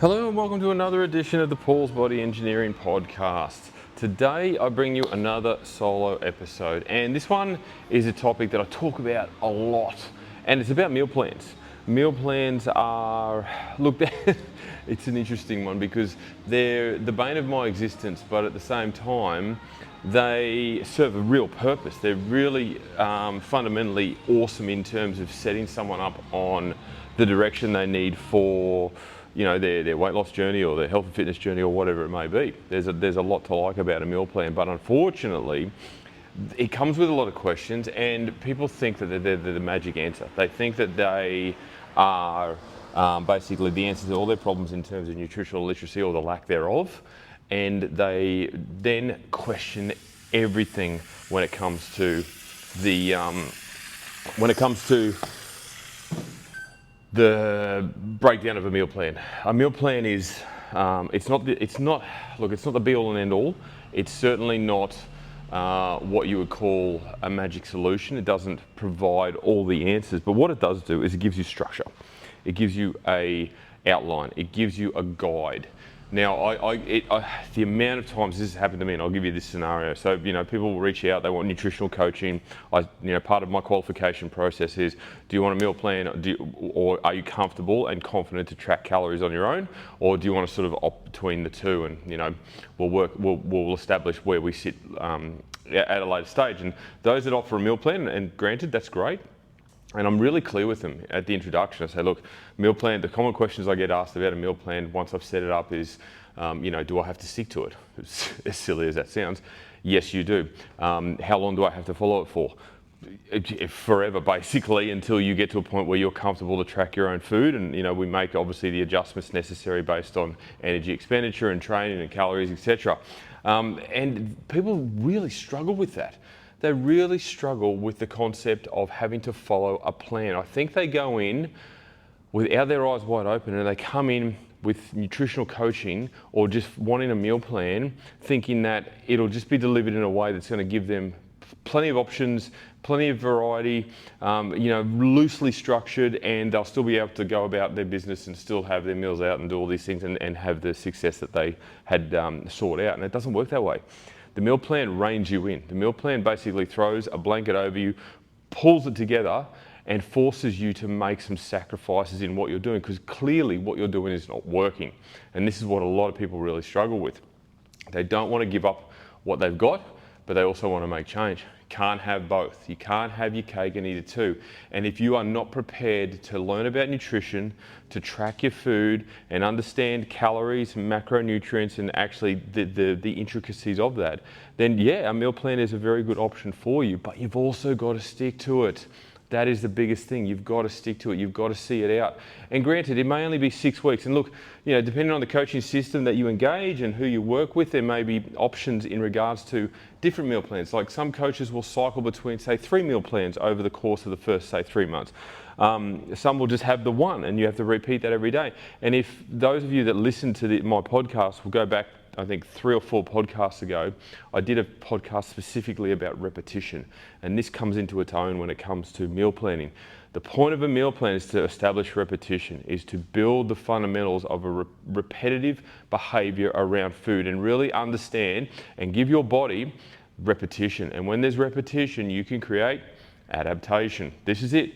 Hello and welcome to another edition of the Paul's Body Engineering Podcast. Today I bring you another solo episode, and this one is a topic that I talk about a lot, and it's about meal plans. Meal plans are, look, it's an interesting one because they're the bane of my existence, but at the same time they serve a real purpose. They're really fundamentally awesome in terms of setting someone up on the direction they need for their weight loss journey or their health and fitness journey or whatever it may be. There's a lot to like about a meal plan, but unfortunately it comes with a lot of questions, and people think that they're the magic answer. They think that they are basically the answer to all their problems in terms of nutritional literacy or the lack thereof, and they then question everything when it comes to the breakdown of a meal plan. A meal plan is it's not the be all and end all. It's certainly not what you would call a magic solution. It doesn't provide all the answers, but what it does do is it gives you structure. It gives you a outline. It gives you a guide. Now, the amount of times this has happened to me, and I'll give you this scenario. So, people will reach out, they want nutritional coaching. Part of my qualification process is, do you want a meal plan, or are you comfortable and confident to track calories on your own, or do you want to sort of opt between the two? And we'll establish where we sit at a later stage. And those that opt for a meal plan, and granted, that's great. And I'm really clear with them at the introduction. I say, look, meal plan, the common questions I get asked about a meal plan once I've set it up is, do I have to stick to it? As silly as that sounds, yes, you do. How long do I have to follow it for? Forever, basically, until you get to a point where you're comfortable to track your own food. And, we make obviously the adjustments necessary based on energy expenditure and training and calories, etc. And people really struggle with that. They really struggle with the concept of having to follow a plan. I think they go in without their eyes wide open, and they come in with nutritional coaching or just wanting a meal plan, thinking that it'll just be delivered in a way that's going to give them plenty of options, plenty of variety, loosely structured, and they'll still be able to go about their business and still have their meals out and do all these things and have the success that they had sought out. And it doesn't work that way. The meal plan reins you in. The meal plan basically throws a blanket over you, pulls it together, and forces you to make some sacrifices in what you're doing, because clearly what you're doing is not working. And this is what a lot of people really struggle with. They don't want to give up what they've got, but they also want to make change. Can't have both. You can't have your cake and eat it too. And if you are not prepared to learn about nutrition, to track your food and understand calories, macronutrients, and actually the intricacies of that, then yeah, a meal plan is a very good option for you, but you've also got to stick to it. That is the biggest thing. You've got to stick to it. You've got to see it out. And granted, it may only be 6 weeks. And look, depending on the coaching system that you engage and who you work with, there may be options in regards to different meal plans. Like some coaches will cycle between, say, 3 meal plans over the course of the first, say, 3 months. Some will just have the one, and you have to repeat that every day. And if those of you that listen to my podcast will go back, I think 3 or 4 podcasts ago, I did a podcast specifically about repetition. And this comes into its own when it comes to meal planning. The point of a meal plan is to establish repetition, is to build the fundamentals of a repetitive behavior around food and really understand and give your body repetition. And when there's repetition, you can create adaptation. This is it.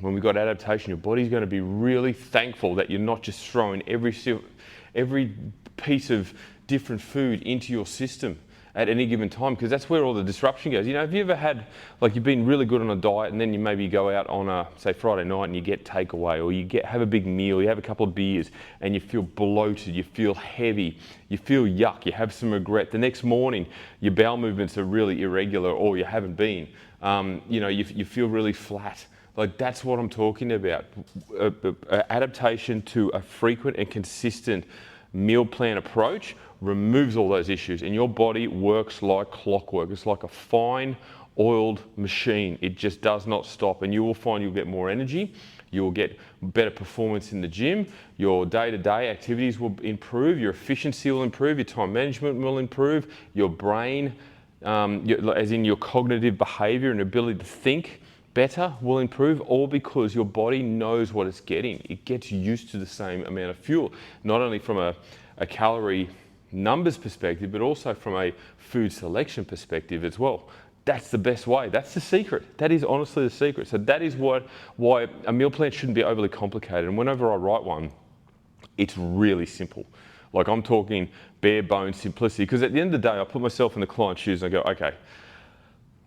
When we've got adaptation, your body's going to be really thankful that you're not just throwing every piece of different food into your system at any given time, because that's where all the disruption goes. Have you ever had, you've been really good on a diet and then you maybe go out on a, say, Friday night and you get takeaway, or you have a big meal, you have a couple of beers and you feel bloated, you feel heavy, you feel yuck, you have some regret. The next morning, your bowel movements are really irregular, or you haven't been. You feel really flat. That's what I'm talking about. Adaptation to a frequent and consistent meal plan approach removes all those issues, and your body works like clockwork. It's like a fine oiled machine. It just does not stop, and you will find you'll get more energy, you will get better performance in the gym, your day-to-day activities will improve, your efficiency will improve, your time management will improve, your brain, as in your cognitive behavior and ability to think better, will improve, all because your body knows what it's getting. It gets used to the same amount of fuel, not only from a calorie numbers perspective, but also from a food selection perspective as well. That's the best way. That's the secret. That is honestly the secret. So that is why a meal plan shouldn't be overly complicated. And whenever I write one, it's really simple. Like, I'm talking bare bones simplicity, because at the end of the day, I put myself in the client's shoes and I go, okay,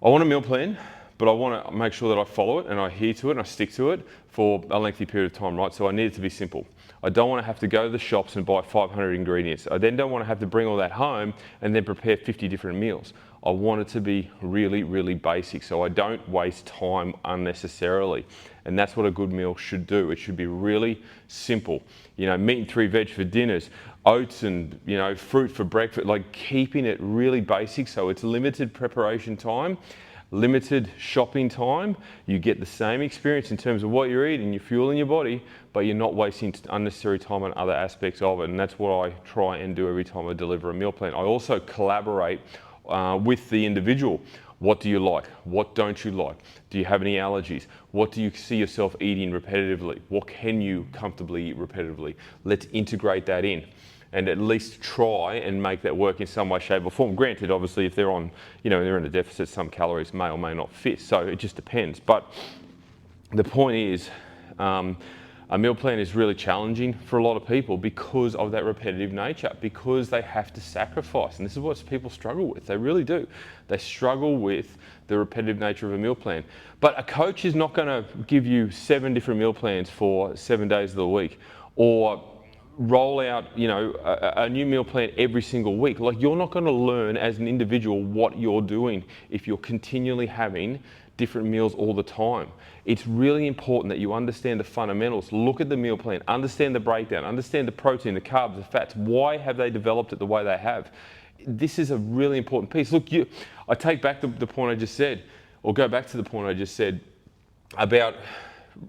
I want a meal plan, but I want to make sure that I follow it and I adhere to it and I stick to it for a lengthy period of time, right? So I need it to be simple. I don't want to have to go to the shops and buy 500 ingredients. I then don't want to have to bring all that home and then prepare 50 different meals. I want it to be really, really basic, so I don't waste time unnecessarily. And that's what a good meal should do. It should be really simple. You know, meat and 3 veg for dinners, oats and, you know, fruit for breakfast, like keeping it really basic so it's limited preparation time, limited shopping time. You get the same experience in terms of what you're eating, you're fueling your body, but you're not wasting unnecessary time on other aspects of it. And that's what I try and do every time I deliver a meal plan. I also collaborate with the individual. What do you like? What don't you like? Do you have any allergies? What do you see yourself eating repetitively? What can you comfortably eat repetitively? Let's integrate that in and at least try and make that work in some way, shape or form. Granted, obviously, if they're on, you know, they're in a deficit, some calories may or may not fit. So it just depends. But the point is, a meal plan is really challenging for a lot of people because of that repetitive nature, because they have to sacrifice. And this is what people struggle with. They really do. They struggle with the repetitive nature of a meal plan. But a coach is not going to give you 7 different meal plans for 7 days of the week, or roll out, you know, a new meal plan every single week. Like, you're not going to learn as an individual what you're doing if you're continually having different meals all the time. It's really important that you understand the fundamentals. Look at the meal plan, understand the breakdown, understand the protein, the carbs, the fats. Why have they developed it the way they have? This is a really important piece. Look, I take back the point I just said, or go back to the point I just said about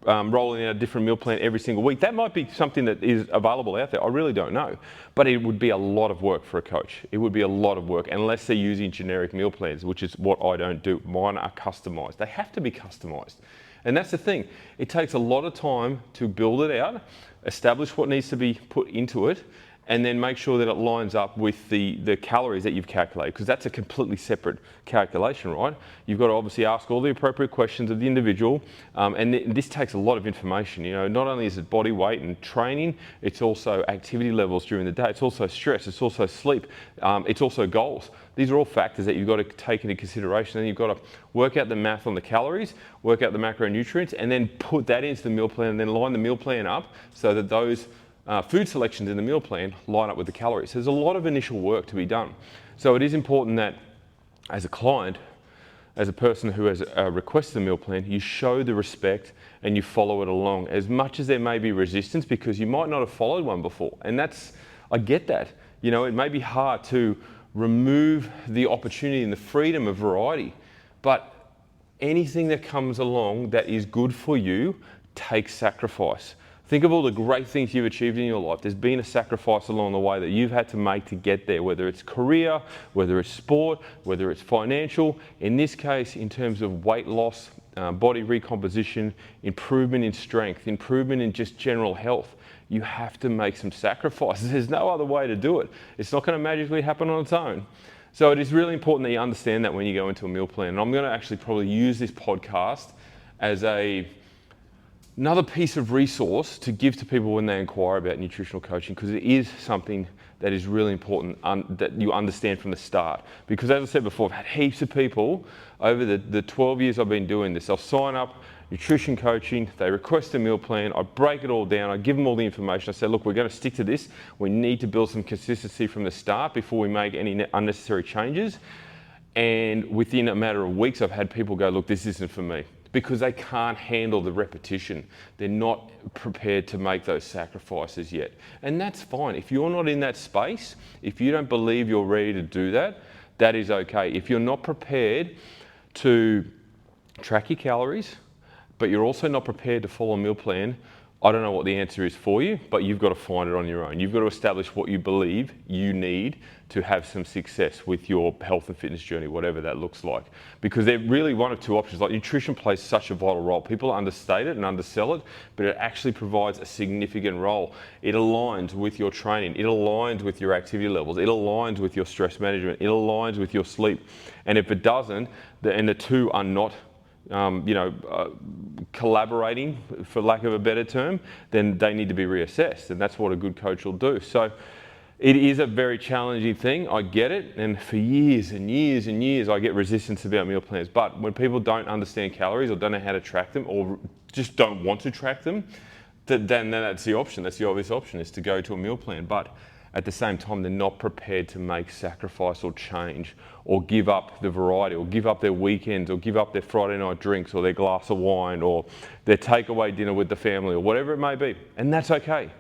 rolling out a different meal plan every single week. That might be something that is available out there. I really don't know. But it would be a lot of work for a coach. It would be a lot of work, unless they're using generic meal plans, which is what I don't do. Mine are customized. They have to be customized. And that's the thing. It takes a lot of time to build it out, establish what needs to be put into it, and then make sure that it lines up with the calories that you've calculated, because that's a completely separate calculation, right? You've got to obviously ask all the appropriate questions of the individual, and this takes a lot of information. You know, not only is it body weight and training, it's also activity levels during the day, it's also stress, it's also sleep, it's also goals. These are all factors that you've got to take into consideration. And you've got to work out the math on the calories, work out the macronutrients, and then put that into the meal plan, and then line the meal plan up so that those food selections in the meal plan line up with the calories. There's a lot of initial work to be done. So it is important that as a client, as a person who has requested a meal plan, you show the respect and you follow it along, as much as there may be resistance, because you might not have followed one before. And I get that. You know, it may be hard to remove the opportunity and the freedom of variety, but anything that comes along that is good for you takes sacrifice. Think of all the great things you've achieved in your life. There's been a sacrifice along the way that you've had to make to get there, whether it's career, whether it's sport, whether it's financial. In this case, in terms of weight loss, body recomposition, improvement in strength, improvement in just general health, you have to make some sacrifices. There's no other way to do it. It's not going to magically happen on its own. So it is really important that you understand that when you go into a meal plan. And I'm going to actually probably use this podcast as another piece of resource to give to people when they inquire about nutritional coaching, because it is something that is really important that you understand from the start. Because as I said before, I've had heaps of people over the 12 years I've been doing this. They'll sign up, nutrition coaching, they request a meal plan, I break it all down, I give them all the information, I say, look, we're going to stick to this. We need to build some consistency from the start before we make any unnecessary changes. And within a matter of weeks, I've had people go, look, this isn't for me, because they can't handle the repetition. They're not prepared to make those sacrifices yet. And that's fine. If you're not in that space, if you don't believe you're ready to do that, that is okay. If you're not prepared to track your calories, but you're also not prepared to follow a meal plan, I don't know what the answer is for you, but you've got to find it on your own. You've got to establish what you believe you need to have some success with your health and fitness journey, whatever that looks like. Because they're really one of two options. Like, nutrition plays such a vital role. People understate it and undersell it, but it actually provides a significant role. It aligns with your training. It aligns with your activity levels. It aligns with your stress management. It aligns with your sleep. And if it doesn't, and the two are not collaborating, for lack of a better term, then they need to be reassessed, and that's what a good coach will do. So it is a very challenging thing, I get it, and for years and years and years I get resistance about meal plans. But when people don't understand calories or don't know how to track them or just don't want to track them, then that's the option. That's the obvious option, is to go to a meal plan. But at the same time, they're not prepared to make sacrifice or change or give up the variety or give up their weekends or give up their Friday night drinks or their glass of wine or their takeaway dinner with the family or whatever it may be. And that's okay.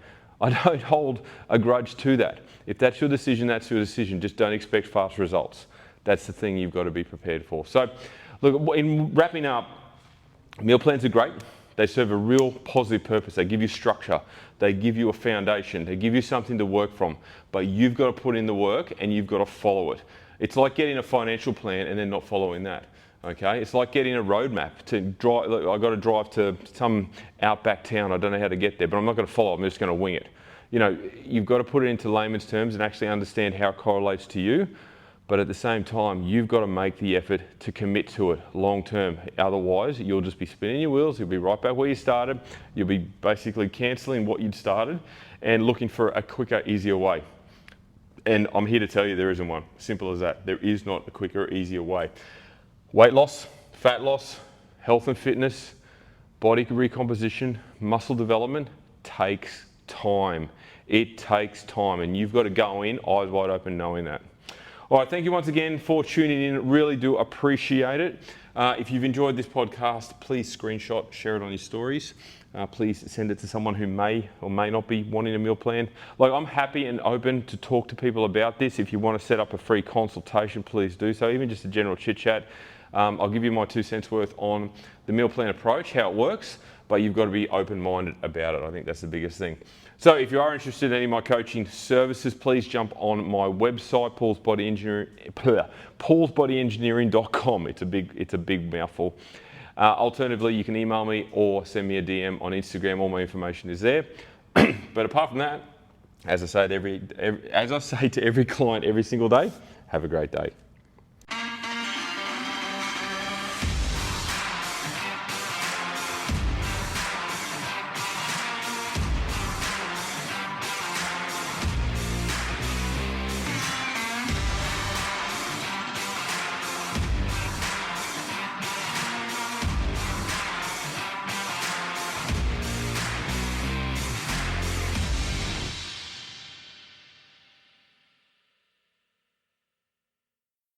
I don't hold a grudge to that. If that's your decision, that's your decision. Just don't expect fast results. That's the thing you've got to be prepared for. So, look, in wrapping up, meal plans are great. They serve a real positive purpose. They give you structure. They give you a foundation. They give you something to work from. But you've got to put in the work and you've got to follow it. It's like getting a financial plan and then not following that. Okay? It's like getting a roadmap to drive. Look, I've got to drive to some outback town. I don't know how to get there, but I'm not going to follow. I'm just going to wing it. You know, you've got to put it into layman's terms and actually understand how it correlates to you. But at the same time, you've got to make the effort to commit to it long term. Otherwise, you'll just be spinning your wheels. You'll be right back where you started. You'll be basically cancelling what you'd started and looking for a quicker, easier way. And I'm here to tell you there isn't one. Simple as that. There is not a quicker, easier way. Weight loss, fat loss, health and fitness, body recomposition, muscle development takes time. It takes time, and you've got to go in eyes wide open knowing that. All right, thank you once again for tuning in. Really do appreciate it. If you've enjoyed this podcast, please screenshot, share it on your stories. Please send it to someone who may or may not be wanting a meal plan. Like, I'm happy and open to talk to people about this. If you want to set up a free consultation, please do so. Even just a general chit chat. I'll give you my 2 cents worth on the meal plan approach, how it works, but you've got to be open-minded about it. I think that's the biggest thing. So if you are interested in any of my coaching services, please jump on my website, paulsbodyengineering.com. It's a big mouthful. Alternatively, you can email me or send me a DM on Instagram. All my information is there. But apart from that, as I say to every client every single day, have a great day.